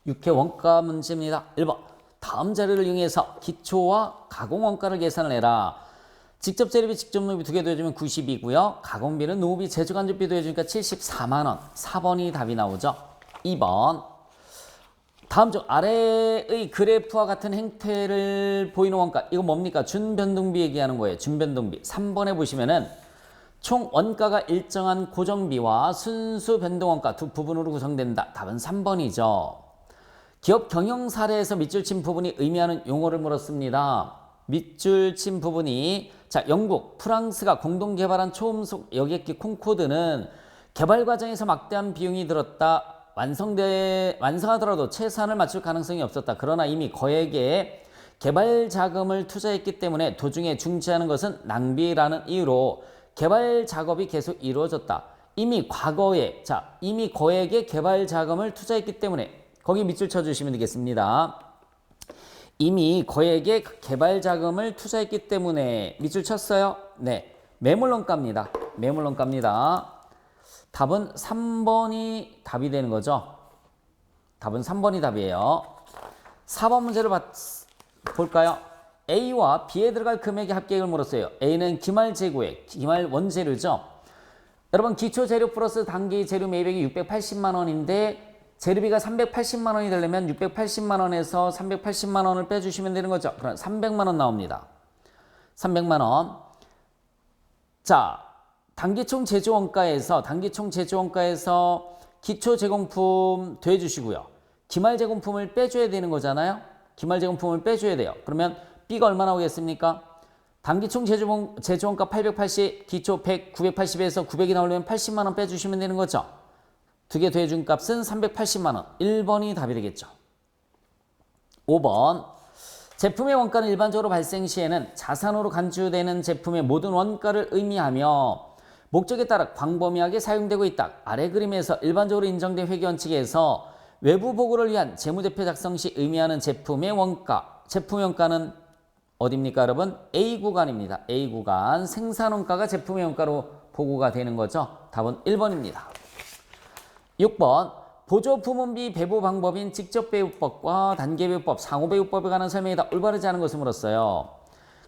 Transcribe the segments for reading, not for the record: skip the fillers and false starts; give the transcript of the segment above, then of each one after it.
육회 원가 문제입니다. 1번. 다음 자료를 이용해서 기초와 가공 원가를 계산을 해라. 직접 재료비, 직접 노무비 두 개 더해주면 90이고요. 가공비는 노무비, 제조간접비 더해주니까 74만 원. 4번이 답이 나오죠. 2번. 다음 중 아래의 그래프와 같은 행태를 보이는 원가. 이거 뭡니까? 준변동비 얘기하는 거예요. 준변동비. 3번에 보시면은 총 원가가 일정한 고정비와 순수 변동원가 두 부분으로 구성된다. 답은 3번이죠. 기업 경영 사례에서 밑줄 친 부분이 의미하는 용어를 물었습니다. 밑줄 친 부분이 자, 영국, 프랑스가 공동 개발한 초음속 여객기 콩코드는 개발 과정에서 막대한 비용이 들었다. 완성하더라도 최선을 맞출 가능성이 없었다. 그러나 이미 거액의 개발 자금을 투자했기 때문에 도중에 중지하는 것은 낭비라는 이유로 개발 작업이 계속 이루어졌다. 이미 과거에 이미 거액의 개발 자금을 투자했기 때문에 거기 밑줄 쳐주시면 되겠습니다. 이미 거액의 개발 자금을 투자했기 때문에 밑줄 쳤어요? 네. 매물원가입니다. 매물원가입니다. 답은 3번이 답이 되는 거죠. 답은 3번이 답이에요. 4번 문제를 볼까요? A와 B에 들어갈 금액의 합계액을 물었어요. A는 기말 재고액, 기말 원재료죠. 여러분 기초 재료 플러스 단기 재료 매입액이 680만 원인데 재료비가 380만 원이 되려면 680만 원에서 380만 원을 빼주시면 되는 거죠. 그럼 300만 원 나옵니다. 300만 원. 자, 단기총 제조원가에서 기초 제공품 더해주시고요. 기말 제공품을 빼줘야 되는 거잖아요. 기말 제공품을 빼줘야 돼요. 그러면 B가 얼마 나오겠습니까? 단기총 제조원가 880, 기초 100, 980에서 900이 나오려면 80만 원 빼주시면 되는 거죠. 두 개 더해준 값은 380만 원. 1번이 답이 되겠죠. 5번. 제품의 원가는 일반적으로 발생 시에는 자산으로 간주되는 제품의 모든 원가를 의미하며 목적에 따라 광범위하게 사용되고 있다. 아래 그림에서 일반적으로 인정된 회계원칙에서 외부 보고를 위한 재무제표 작성 시 의미하는 제품의 원가. 제품의 원가는 어디입니까, 여러분? A 구간입니다. A 구간. 생산원가가 제품의 원가로 보고가 되는 거죠. 답은 1번입니다. 6번. 보조부문비 배부 방법인 직접배부법과 단계배부법, 상호배부법에 관한 설명이 다 올바르지 않은 것을 물었어요.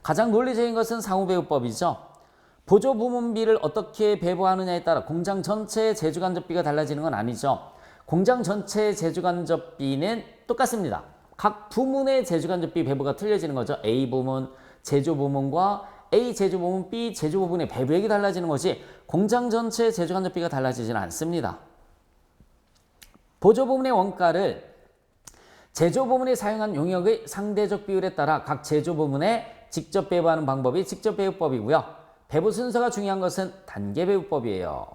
가장 논리적인 것은 상호배부법이죠. 보조부문비를 어떻게 배부하느냐에 따라 공장 전체의 제조간접비가 달라지는 건 아니죠. 공장 전체의 제조간접비는 똑같습니다. 각 부문의 제조간접비 배부가 틀려지는 거죠. A 부문, 제조부문과 A 제조부문, B 제조부문의 배부액이 달라지는 것이 공장 전체의 제조간접비가 달라지지는 않습니다. 보조부문의 원가를 제조부문이 사용한 용역의 상대적 비율에 따라 각 제조부문에 직접 배부하는 방법이 직접배부법이고요. 배부 순서가 중요한 것은 단계배부법이에요.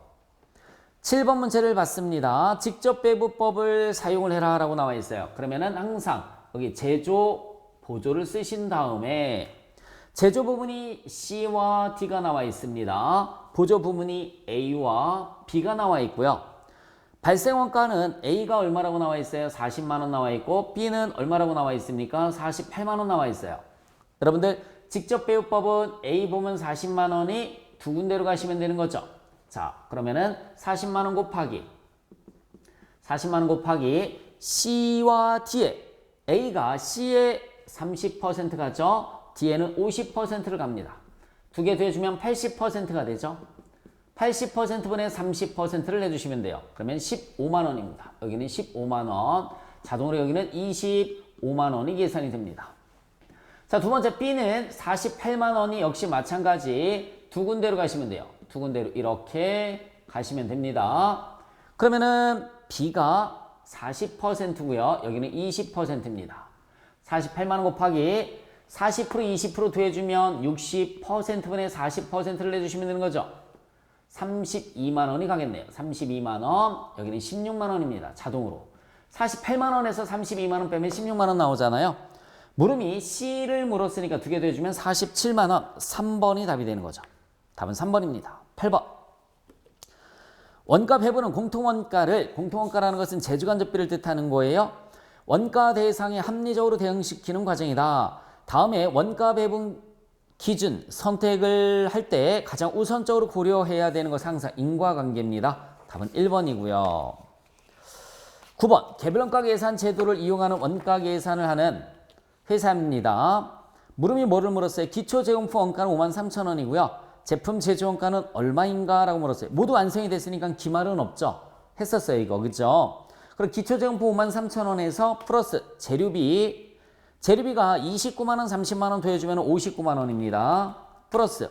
7번 문제를 봤습니다. 직접배부법을 사용을 해라 라고 나와 있어요. 그러면은 항상 여기 제조 보조를 쓰신 다음에 제조 부분이 C와 D가 나와 있습니다. 보조 부분이 A와 B가 나와 있고요. 발생 원가는 A가 얼마라고 나와 있어요? 40만 원 나와 있고 B는 얼마라고 나와 있습니까? 48만 원 나와 있어요. 여러분들 직접 배우법은 A 보면 40만 원이 두 군데로 가시면 되는 거죠. 자, 그러면은 40만 원 곱하기 C와 D에 A가 C에 30% 가죠. D에는 50%를 갑니다. 두 개 더해주면 80%가 되죠. 80%분의 30%를 내주시면 돼요. 그러면 15만 원입니다. 여기는 15만 원. 자동으로 여기는 25만 원이 계산이 됩니다. 자, 두 번째 B는 48만 원이 역시 마찬가지 두 군데로 가시면 돼요. 두 군데로 이렇게 가시면 됩니다. 그러면은 B가 40%고요. 여기는 20%입니다. 48만 원 곱하기 40% 20% 더해주면 60%분의 40%를 내주시면 되는 거죠. 32만 원이 가겠네요. 32만 원, 여기는 16만 원입니다. 자동으로. 48만 원에서 32만 원 빼면 16만 원 나오잖아요. 물음이 C를 물었으니까 두 개 더해주면 47만 원. 3번이 답이 되는 거죠. 답은 3번입니다. 8번. 원가 배분은 공통원가라는 것은 제조간접비를 뜻하는 거예요. 원가 대상에 합리적으로 대응시키는 과정이다. 다음에 원가 배분 기준 선택을 할 때 가장 우선적으로 고려해야 되는 것은 항상 인과관계입니다. 답은 1번이고요. 9번 개별 원가 계산 제도를 이용하는 원가 계산을 하는 회사입니다. 물음이 뭐를 물었어요? 기초 제공품 원가는 53,000원이고요. 제품 제조 원가는 얼마인가? 라고 물었어요. 모두 완성이 됐으니까 기말은 없죠. 했었어요, 이거. 그죠? 그리고 기초 제공품 53,000원에서 플러스 재료비가 29만 원, 30만 원 더해주면 59만 원입니다. 플러스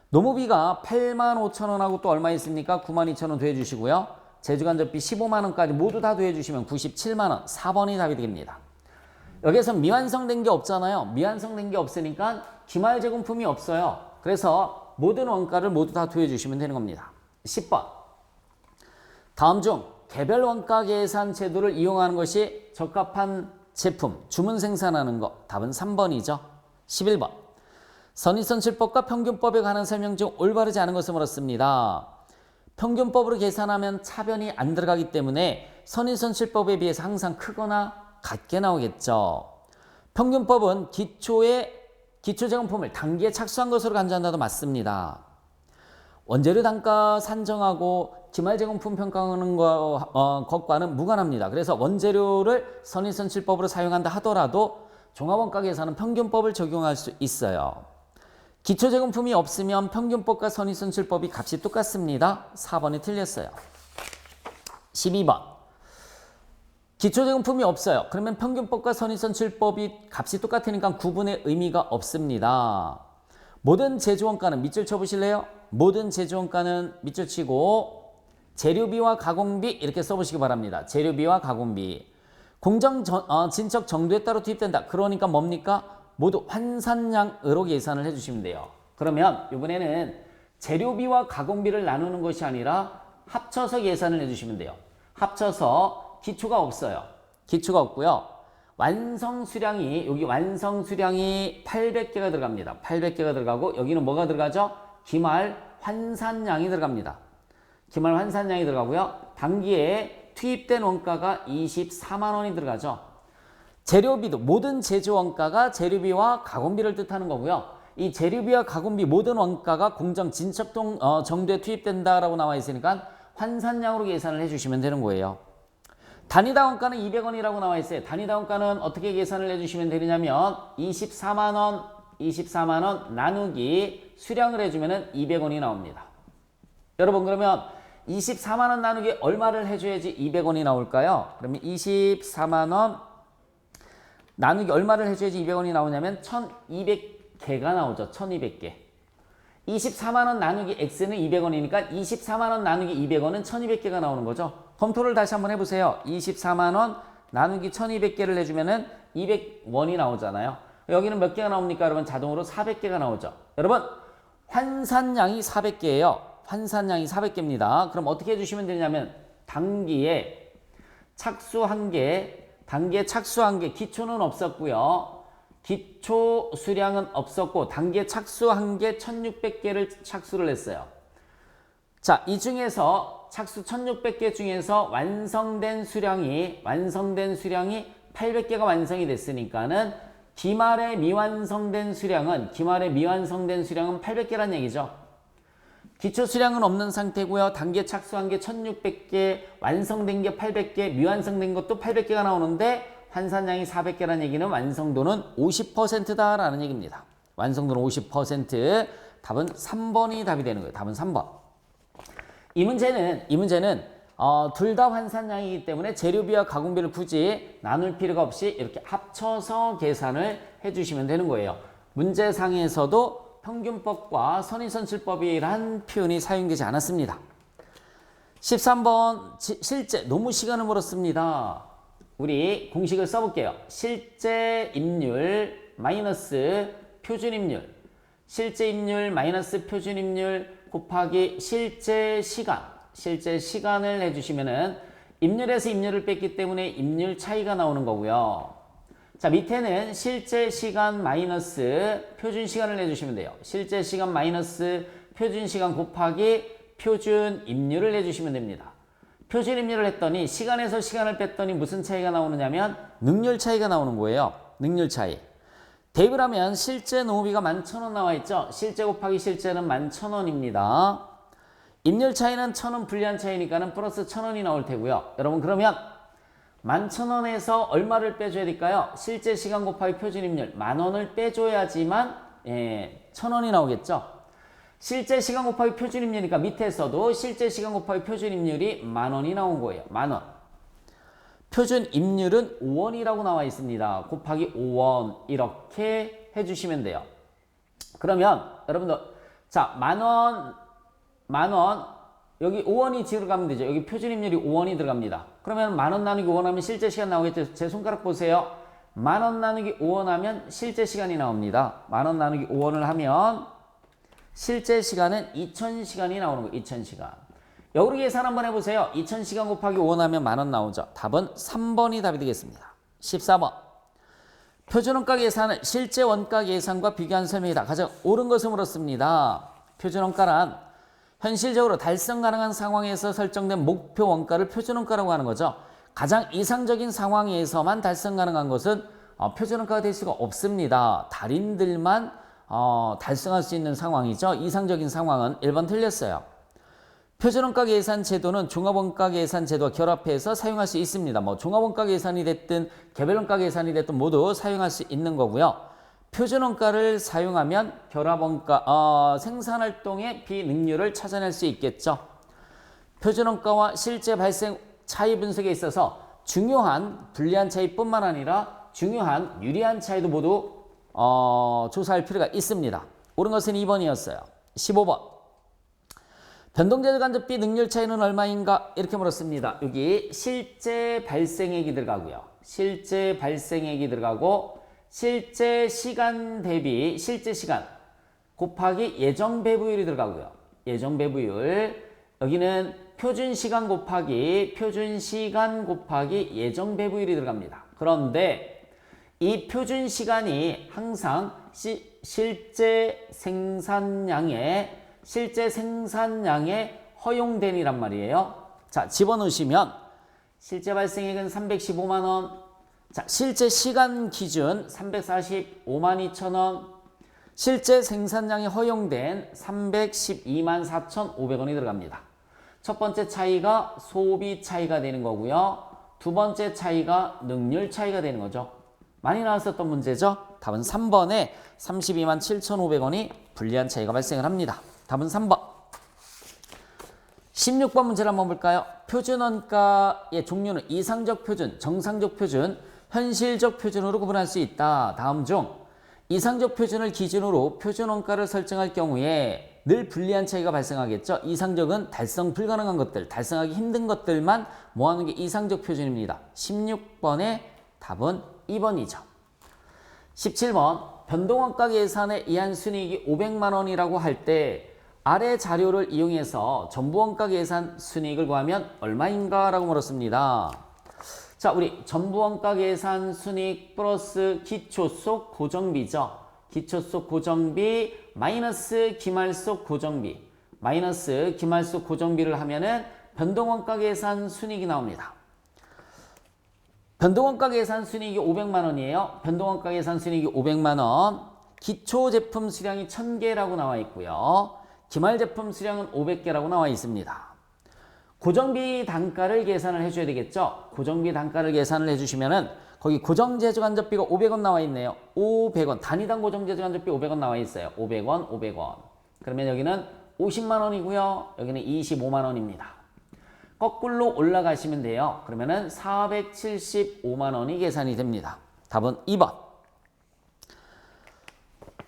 노무비가 8만 5천 원하고 또 얼마 있습니까? 9만 2천 원 더해주시고요. 제주간접비 15만 원까지 모두 다 더해주시면 97만 원. 4번이 답이 되겠습니다. 여기에서 미완성된 게 없잖아요. 미완성된 게 없으니까 기말 제공품이 없어요. 그래서 모든 원가를 모두 다 더해주시면 되는 겁니다. 10번. 다음 중 개별 원가 계산 제도를 이용하는 것이 적합한 제품, 주문 생산하는 것. 답은 3번이죠. 11번. 선의선출법과 평균법에 관한 설명 중 올바르지 않은 것을 물었습니다. 평균법으로 계산하면 차변이 안 들어가기 때문에 선의선출법에 비해서 항상 크거나 같게 나오겠죠. 평균법은 기초제공품을 단기에 착수한 것으로 간주한다도 맞습니다. 원재료 단가 산정하고 기말제공품 평가하는 것과는 무관합니다. 그래서 원재료를 선의선출법으로 사용한다 하더라도 종합원가 계산은 평균법을 적용할 수 있어요. 기초제공품이 없으면 평균법과 선의선출법이 값이 똑같습니다. 4번이 틀렸어요. 12번. 기초제공품이 없어요. 그러면 평균법과 선의선출법이 값이 똑같으니까 구분의 의미가 없습니다. 모든 제조원가는 밑줄 쳐보실래요? 모든 제조원가는 밑줄 치고 재료비와 가공비 이렇게 써보시기 바랍니다. 재료비와 가공비. 공정 진척 정도에 따라 투입된다. 그러니까 뭡니까? 모두 환산량으로 계산을 해주시면 돼요. 그러면 이번에는 재료비와 가공비를 나누는 것이 아니라 합쳐서 계산을 해주시면 돼요. 합쳐서 기초가 없어요. 기초가 없고요. 완성 수량이 여기 완성 수량이 800개가 들어갑니다. 800개가 들어가고 여기는 뭐가 들어가죠? 기말 환산량이 들어갑니다. 기말 환산량이 들어가고요. 단기에 투입된 원가가 24만 원이 들어가죠. 재료비도 모든 제조 원가가 재료비와 가공비를 뜻하는 거고요. 이 재료비와 가공비 모든 원가가 공정 진척 정도에 투입된다라고 나와 있으니까 환산량으로 계산을 해주시면 되는 거예요. 단위당 원가는 200원이라고 나와 있어요. 단위당 원가는 어떻게 계산을 해주시면 되느냐면 24만 원 나누기 수량을 해주면 200원이 나옵니다. 여러분 그러면 24만 원 나누기 얼마를 해줘야지 200원이 나올까요? 그러면 24만 원 나누기 얼마를 해줘야지 200원이 나오냐면 1200개가 나오죠. 1200개. 24만 원 나누기 x는 200원이니까 24만 원 나누기 200원은 1200개가 나오는 거죠. 검토를 다시 한번 해보세요. 24만 원 나누기 1200개를 해주면은 200원이 나오잖아요. 여기는 몇 개가 나옵니까? 여러분 자동으로 400개가 나오죠. 여러분 환산량이 400개예요. 환산량이 400개입니다. 그럼 어떻게 해주시면 되냐면 단기에 착수 1개, 단기에 착수 1개, 기초는 없었고요. 기초 수량은 없었고 단기에 착수 1개 1600개를 착수를 했어요. 자, 이 중에서 착수 1600개 중에서 완성된 수량이 800개가 완성이 됐으니까는 기말에 미완성된 수량은 800개란 얘기죠. 기초 수량은 없는 상태고요. 단기에 착수한 게 1600개, 완성된 게 800개, 미완성된 것도 800개가 나오는데 환산량이 400개라는 얘기는 완성도는 50%다라는 얘기입니다. 완성도는 50%. 답은 3번이 답이 되는 거예요. 답은 3번. 이 문제는 둘 다 환산량이기 때문에 재료비와 가공비를 굳이 나눌 필요가 없이 이렇게 합쳐서 계산을 해주시면 되는 거예요. 문제상에서도 평균법과 선의선출법이란 표현이 사용되지 않았습니다. 13번 실제 노무 시간을 물었습니다. 우리 공식을 써볼게요. 실제 입률 마이너스 표준 입률, 실제 입률 마이너스 표준 입률 곱하기 실제 시간을 해주시면은 입률에서 입률을 뺐기 때문에 입률 차이가 나오는 거고요. 자, 밑에는 실제 시간 마이너스 표준 시간을 해주시면 돼요. 실제 시간 마이너스 표준 시간 곱하기 표준 입률을 해주시면 됩니다. 표준 입률을 했더니 시간에서 시간을 뺐더니 무슨 차이가 나오느냐면 능률 차이가 나오는 거예요. 능률 차이. 대입을 하면 실제 노무비가 11,000원 나와 있죠. 실제 곱하기 실제는 11,000원입니다. 입률 차이는 1,000원 불리한 차이니까는 플러스 1,000원이 나올 테고요. 여러분 그러면 11,000원에서 얼마를 빼줘야 될까요? 실제 시간 곱하기 표준임률 10,000원을 빼줘야지만 1,000원이 나오겠죠. 실제 시간 곱하기 표준임률이니까 밑에서도 실제 시간 곱하기 표준임률이 10,000원이 나온 거예요. 10,000원. 표준임률은 5원이라고 나와 있습니다. 곱하기 5원 이렇게 해주시면 돼요. 그러면 여러분들 자 10,000원 10,000원 여기 5원이 들어가면 되죠. 여기 표준임률이 5원이 들어갑니다. 그러면 10,000원 나누기 5원 하면 실제 시간 나오겠죠. 제 손가락 보세요. 10,000원 나누기 5원 하면 실제 시간이 나옵니다. 10,000원 나누기 5원을 하면 실제 시간은 2,000시간이 나오는 거예요. 2,000시간. 역으로 계산 한번 해보세요. 2,000시간 곱하기 5원 하면 10,000원 나오죠. 답은 3번이 답이 되겠습니다. 14번. 표준원가 계산은 실제 원가 계산과 비교한 설명이다. 가장 옳은 것을 물었습니다. 표준원가란 현실적으로 달성 가능한 상황에서 설정된 목표 원가를 표준원가라고 하는 거죠. 가장 이상적인 상황에서만 달성 가능한 것은 표준원가가 될 수가 없습니다. 달인들만 달성할 수 있는 상황이죠. 이상적인 상황은 1번 틀렸어요. 표준원가 계산 제도는 종합원가 계산 제도와 결합해서 사용할 수 있습니다. 뭐 종합원가 계산이 됐든 개별원가 계산이 됐든 모두 사용할 수 있는 거고요. 표준원가를 사용하면 결합원가, 생산활동의 비능률을 찾아낼 수 있겠죠. 표준원가와 실제 발생 차이 분석에 있어서 중요한 불리한 차이뿐만 아니라 중요한 유리한 차이도 모두 조사할 필요가 있습니다. 옳은 것은 2번이었어요. 15번. 변동재료 간접비 능률 차이는 얼마인가? 이렇게 물었습니다. 여기 실제 발생액이 들어가고요. 실제 발생액이 들어가고 실제 시간 대비 실제 시간 곱하기 예정 배부율이 들어가고요. 예정 배부율 여기는 표준 시간 곱하기 예정 배부율이 들어갑니다. 그런데 이 표준 시간이 항상 실제 생산량의 허용된이란 말이에요. 자, 집어넣으시면 실제 발생액은 315만 원. 자, 실제 시간 기준 345만 2천 원. 실제 생산량이 허용된 312만 4,500원이 들어갑니다. 첫 번째 차이가 소비 차이가 되는 거고요. 두 번째 차이가 능률 차이가 되는 거죠. 많이 나왔었던 문제죠. 답은 3번에 32만 7,500원이 불리한 차이가 발생을 합니다. 답은 3번. 16번 문제를 한번 볼까요? 표준원가의 종류는 이상적 표준, 정상적 표준, 현실적 표준으로 구분할 수 있다. 다음 중 이상적 표준을 기준으로 표준원가를 설정할 경우에 늘 불리한 차이가 발생하겠죠. 이상적은 달성 불가능한 것들, 달성하기 힘든 것들만 모아놓은 게 이상적 표준입니다. 16번의 답은 2번이죠. 17번. 변동원가 계산에 의한 순이익이 500만 원이라고 할 때 아래 자료를 이용해서 전부원가 계산 순이익을 구하면 얼마인가? 라고 물었습니다. 자, 우리 전부원가 계산 순이익 플러스 기초 속 고정비죠. 기초 속 고정비 마이너스 기말 속 고정비 마이너스 기말 속 고정비를 하면은 변동원가 계산 순이익이 나옵니다. 변동원가 계산 순이익이 500만 원이에요. 변동원가 계산 순이익이 500만 원. 기초 제품 수량이 1000개라고 나와 있고요. 기말 제품 수량은 500개라고 나와 있습니다. 고정비 단가를 계산을 해줘야 되겠죠. 고정비 단가를 계산을 해주시면은 거기 고정제조간접비가 500원 나와 있네요. 500원. 단위당 고정제조간접비 500원 나와 있어요. 500원, 500원. 그러면 여기는 50만 원이고요. 여기는 25만 원입니다. 거꾸로 올라가시면 돼요. 그러면은 475만 원이 계산이 됩니다. 답은 2번.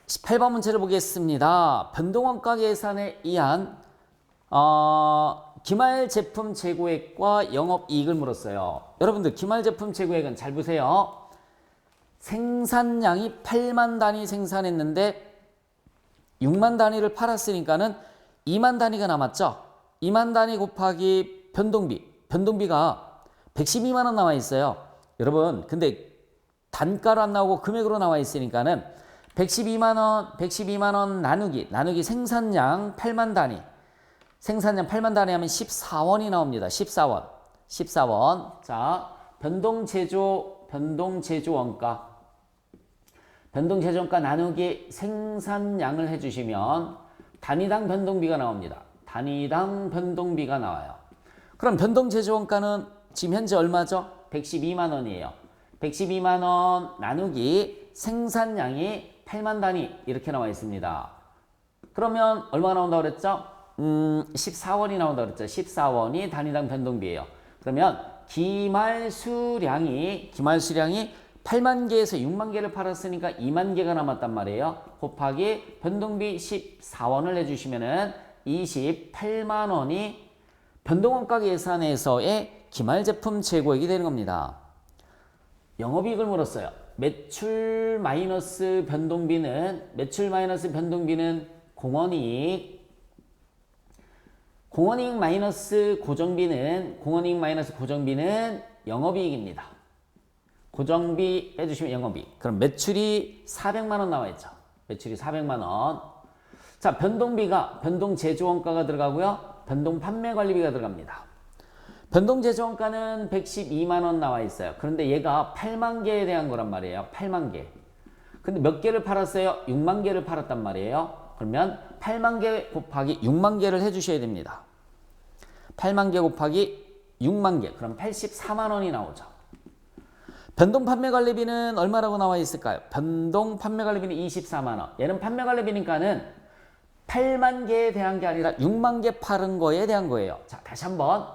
18번 문제를 보겠습니다. 변동원가 계산에 의한 기말 제품 재고액과 영업이익을 물었어요. 여러분들 기말 제품 재고액은 잘 보세요. 생산량이 8만 단위 생산했는데 6만 단위를 팔았으니까는 2만 단위가 남았죠. 2만 단위 곱하기 변동비가 112만 원 나와 있어요. 여러분 근데 단가로 안 나오고 금액으로 나와 있으니까는 112만 원 나누기 생산량 8만 단위. 생산량 8만 단위 하면 14원이 나옵니다. 14원. 자, 변동제조 원가. 변동제조 원가 나누기 생산량을 해주시면 단위당 변동비가 나옵니다. 단위당 변동비가 나와요. 그럼 변동제조 원가는 지금 현재 얼마죠? 112만 원이에요. 112만 원 나누기 생산량이 8만 단위 이렇게 나와 있습니다. 그러면 얼마가 나온다고 그랬죠? 14원이 나온다고 그랬죠. 14원이 단위당 변동비예요. 그러면 기말 수량이 8만 개에서 6만 개를 팔았으니까 2만 개가 남았단 말이에요. 곱하기 변동비 14원을 해주시면은 28만 원이 변동원가 계산에서의 기말 제품 재고액이 되는 겁니다. 영업이익을 물었어요. 매출 마이너스 변동비는 공원이익 마이너스 고정비는 영업이익입니다. 고정비 빼주시면 영업이익. 그럼 매출이 400만 원 나와 있죠. 매출이 400만 원. 자, 변동비가 변동 제조원가가 들어가고요. 변동 판매관리비가 들어갑니다. 변동 제조원가는 112만 원 나와 있어요. 그런데 얘가 8만 개에 대한 거란 말이에요. 8만 개. 근데 몇 개를 팔았어요? 6만 개를 팔았단 말이에요. 그러면 8만 개 곱하기 6만 개를 해주셔야 됩니다. 8만 개 곱하기 6만 개. 그럼 84만 원이 나오죠. 변동 판매관리비는 얼마라고 나와 있을까요? 변동 판매관리비는 24만 원. 얘는 판매관리비니까는 8만 개에 대한 게 아니라 6만 개 팔은 거에 대한 거예요. 자, 다시 한번.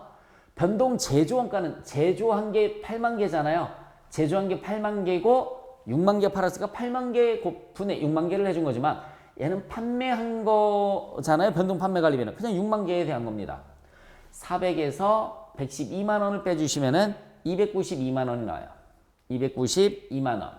변동 제조원가는 제조한 게 8만 개잖아요. 제조한 게 8만 개고 6만 개 팔았으니까 8만 개 곱분에 6만 개를 해준 거지만 얘는 판매한 거잖아요. 변동 판매관리비는. 그냥 6만 개에 대한 겁니다. 400에서 112만 원을 빼주시면은 292만 원이 나와요. 292만 원.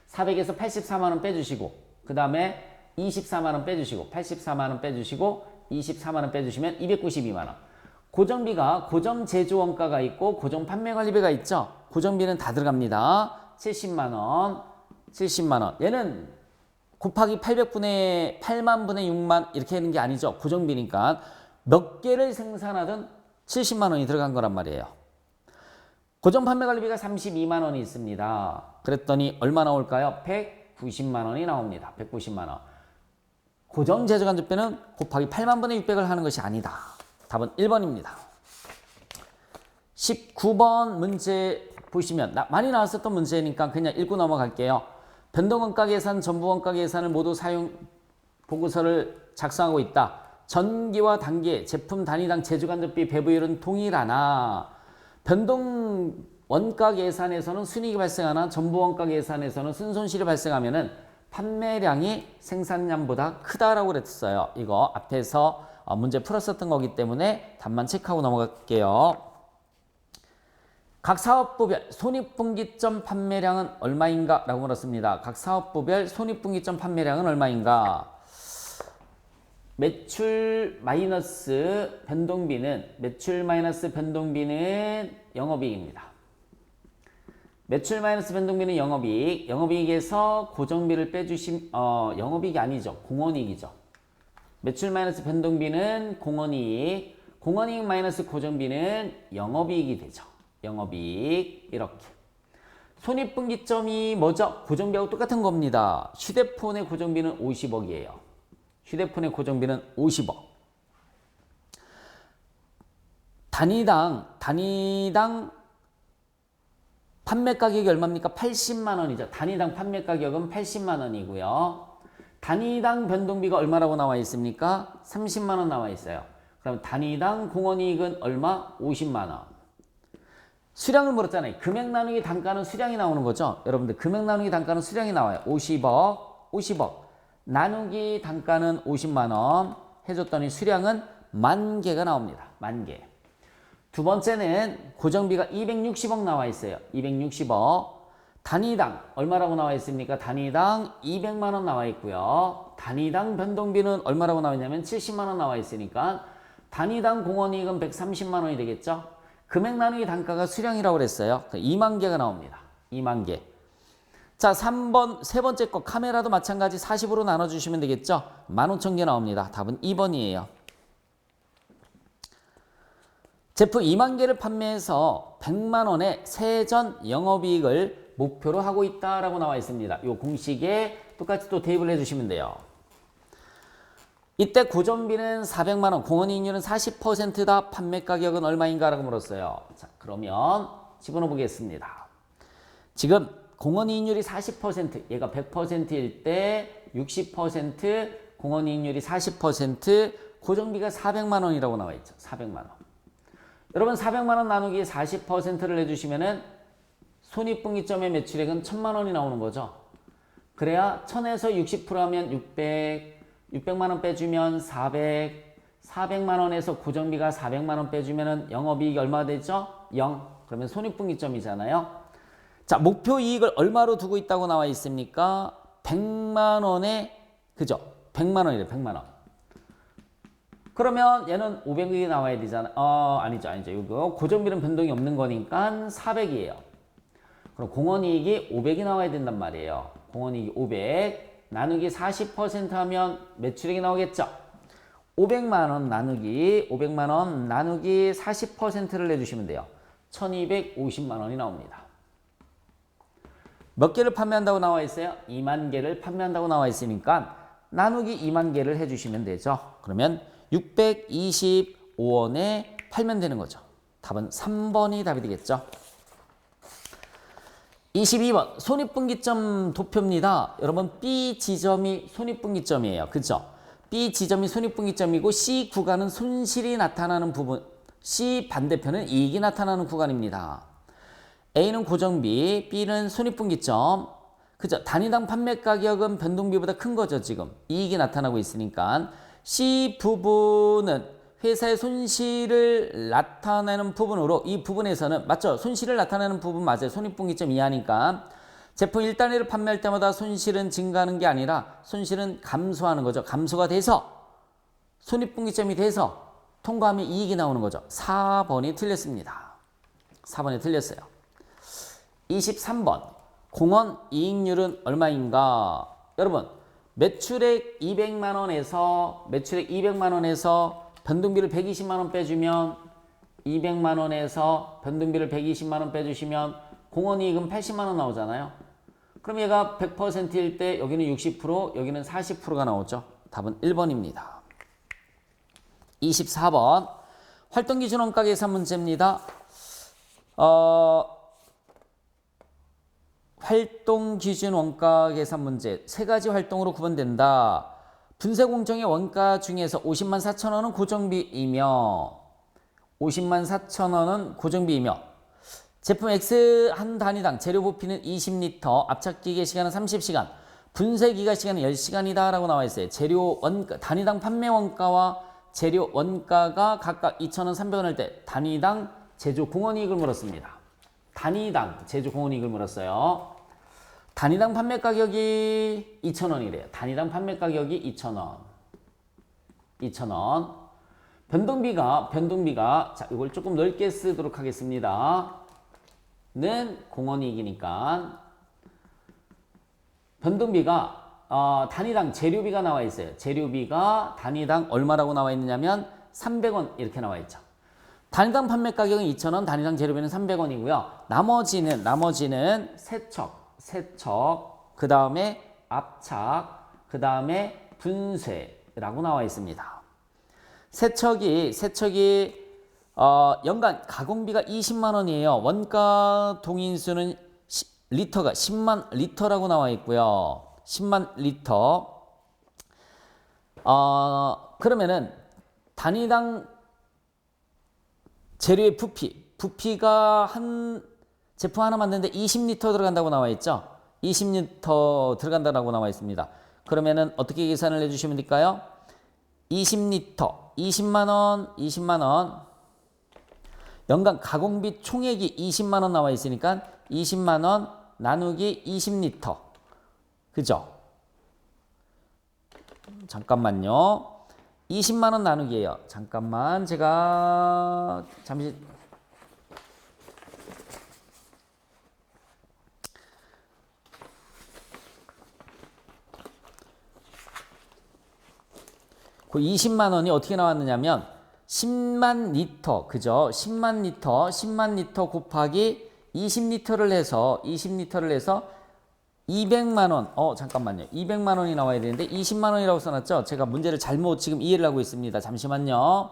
400에서 84만 원 빼주시고 그 다음에 24만 원 빼주시고 84만 원 빼주시고 24만 원 빼주시면 292만 원. 고정비가 고정 제조원가가 있고 고정 판매관리비가 있죠. 고정비는 다 들어갑니다. 70만 원. 70만 원. 얘는 곱하기 8만 분의 6만 이렇게 하는 게 아니죠. 고정비니까 몇 개를 생산하든 70만 원이 들어간 거란 말이에요. 고정 판매관리비가 32만 원이 있습니다. 그랬더니 얼마 나올까요? 190만 원이 나옵니다. 190만 원. 고정 제조간접비는 곱하기 8만 분의 600을 하는 것이 아니다. 답은 1번입니다. 19번 문제 보시면 많이 나왔었던 문제니까 그냥 읽고 넘어갈게요. 변동원가 계산, 전부원가 계산을 모두 사용 보고서를 작성하고 있다. 전기와 단기, 제품 단위당 제조간접비 배부율은 동일하나 변동 원가 계산에서는 순이익이 발생하나 전부원가 계산에서는 순손실이 발생하면은 판매량이 생산량보다 크다라고 그랬어요. 이거 앞에서 문제 풀었었던 거기 때문에 답만 체크하고 넘어갈게요. 각 사업부별 손익분기점 판매량은 얼마인가? 라고 물었습니다. 각 사업부별 손익분기점 판매량은 얼마인가? 매출 마이너스 변동비는 영업이익입니다. 매출 마이너스 변동비는 영업이익. 영업이익에서 고정비를 빼주신 영업이익이 아니죠. 공원이익이죠. 매출 마이너스 변동비는 공원이익. 공원이익 마이너스 고정비는 영업이익이 되죠. 영업이익 이렇게. 손익분기점이 뭐죠? 고정비하고 똑같은 겁니다. 휴대폰의 고정비는 50억이에요. 휴대폰의 고정비는 50억. 단위당 판매 가격이 얼마입니까? 80만 원이죠. 단위당 판매 가격은 80만 원이고요. 단위당 변동비가 얼마라고 나와 있습니까? 30만 원 나와 있어요. 그럼 단위당 공원이익은 얼마? 50만 원. 수량을 물었잖아요. 금액 나누기 단가는 수량이 나오는 거죠. 여러분들 금액 나누기 단가는 수량이 나와요. 50억. 나누기 단가는 50만 원 해줬더니 수량은 10,000개가 나옵니다. 10,000개. 두 번째는 고정비가 260억 나와 있어요. 260억. 단위당 얼마라고 나와 있습니까? 단위당 200만 원 나와 있고요. 단위당 변동비는 얼마라고 나와 있냐면 70만 원 나와 있으니까 단위당 공원이익은 130만 원이 되겠죠. 금액 나누기 단가가 수량이라고 그랬어요. 2만 개가 나옵니다. 2만 개. 자, 3번 세 번째 거 카메라도 마찬가지 40으로 나눠주시면 되겠죠. 15,000개 나옵니다. 답은 2번이에요. 제품 2만 개를 판매해서 100만 원의 세전 영업이익을 목표로 하고 있다라고 나와 있습니다. 이 공식에 똑같이 또 대입을 해주시면 돼요. 이때 고정비는 400만 원, 공헌이익률은 40%다. 판매 가격은 얼마인가? 라고 물었어요. 자, 그러면 집어넣어 보겠습니다. 지금 공헌이익률이 40%, 얘가 100%일 때 60%, 공헌이익률이 40%, 고정비가 400만 원이라고 나와 있죠. 400만 원. 여러분 400만 원 나누기 40%를 해주시면은 손익분기점의 매출액은 1000만 원이 나오는 거죠. 그래야 1000에서 60% 하면 600만 원 빼주면 400만 원에서 고정비가 400만 원 빼주면은 영업이익이 얼마 되죠? 0. 그러면 손익분기점이잖아요. 자, 목표 이익을 얼마로 두고 있다고 나와 있습니까? 100만 원에, 그죠? 100만 원이래, 100만 원. 그러면 얘는 500이 나와야 되잖아. 아니죠. 이거 고정비는 변동이 없는 거니까 400이에요. 그럼 공헌이익이 500이 나와야 된단 말이에요. 공헌이익이 500 나누기 40% 하면 매출액이 나오겠죠. 500만 원 나누기 40%를 내주시면 돼요. 1250만 원이 나옵니다. 몇 개를 판매한다고 나와 있어요? 2만 개를 판매한다고 나와 있으니까 나누기 2만 개를 해주시면 되죠. 그러면 625원에 팔면 되는 거죠. 답은 3번이 답이 되겠죠. 22번 손익분기점 도표입니다. 여러분 B 지점이 손익분기점이에요. 그죠? B 지점이 손익분기점이고 C 구간은 손실이 나타나는 부분, C 반대편은 이익이 나타나는 구간입니다. A는 고정비, B는 손익분기점. 그죠? 단위당 판매 가격은 변동비보다 큰 거죠. 지금 이익이 나타나고 있으니까 C 부분은 회사의 손실을 나타내는 부분으로, 이 부분에서는 맞죠? 손실을 나타내는 부분 맞아요. 손익분기점 이하니까 제품 1단위를 판매할 때마다 손실은 증가하는 게 아니라 손실은 감소하는 거죠. 감소가 돼서 손익분기점이 돼서 통과하면 이익이 나오는 거죠. 4번이 틀렸습니다. 4번이 틀렸어요. 23번 공헌 이익률은 얼마인가? 여러분 매출액 200만 원에서 변동비를 120만 원 빼주면 200만 원에서 변동비를 120만 원 빼주시면 공헌이익은 80만 원 나오잖아요. 그럼 얘가 100%일 때 여기는 60%, 여기는 40%가 나오죠. 답은 1번입니다. 24번 활동기준 원가 계산 문제입니다. 활동기준 원가 계산 문제 세 가지 활동으로 구분된다. 분쇄공정의 원가 중에서 50만 4천 원은 고정비이며 제품 X 한 단위당 재료 부피는 20리터, 압착기계 시간은 30시간, 분쇄기가 시간은 10시간이다 라고 나와 있어요. 재료 원가, 단위당 판매 원가와 재료 원가가 각각 2,000원, 300원 할 때 단위당 제조 공헌이익을 물었습니다. 단위당 제조 공헌이익을 물었어요. 단위당 판매 가격이 2,000원이래요. 단위당 판매 가격이 2,000원. 변동비가 자, 이걸 조금 넓게 쓰도록 하겠습니다. 는 공헌이익이니까 변동비가 단위당 재료비가 나와 있어요. 재료비가 단위당 얼마라고 나와 있느냐면 300원 이렇게 나와 있죠. 단위당 판매 가격은 2,000원, 단위당 재료비는 300원이고요. 나머지는 세척, 그 다음에 압착, 그 다음에 분쇄라고 나와 있습니다. 세척이 연간 가공비가 20만 원이에요. 원가 동인수는 리터가 10만 리터라고 나와 있고요. 10만 리터. 그러면은 단위당 재료의 부피가 제품 하나 만드는데 20리터 들어간다고 나와 있죠. 20리터 들어간다고 나와 있습니다. 그러면은 어떻게 계산을 해주시면 될까요? 20리터 20만 원. 연간 가공비 총액이 20만 원 나와 있으니까 20만 원 나누기 20리터. 그죠? 잠깐만요. 20만 원 나누기예요. 잠깐만 제가 잠시 그 20만 원이 어떻게 나왔느냐면 10만 리터, 그죠? 10만 리터 곱하기 20리터를 해서 200만 원. 잠깐만요. 200만 원이 나와야 되는데 20만 원이라고 써놨죠? 제가 문제를 잘못 지금 이해를 하고 있습니다. 잠시만요.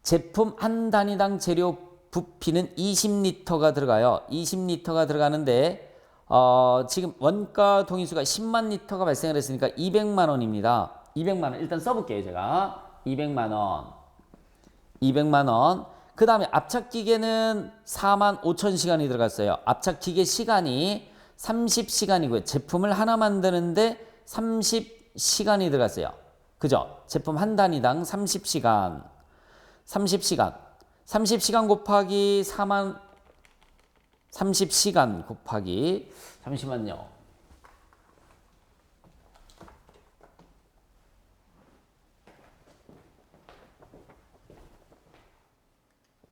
제품 한 단위당 재료 부피는 20리터가 들어가요. 20리터가 들어가는데 지금 원가 동의수가 10만 리터가 발생을 했으니까 200만 원입니다. 200만 원 일단 써볼게요. 제가 200만 원. 200만 원. 그 다음에 압착기계는 4만 5천 시간이 들어갔어요. 압착기계 시간이 30시간이고요. 제품을 하나 만드는데 30시간이 들어갔어요. 그죠? 제품 한 단위당 30시간. 30시간 곱하기 4만 30시간 곱하기 잠시만요.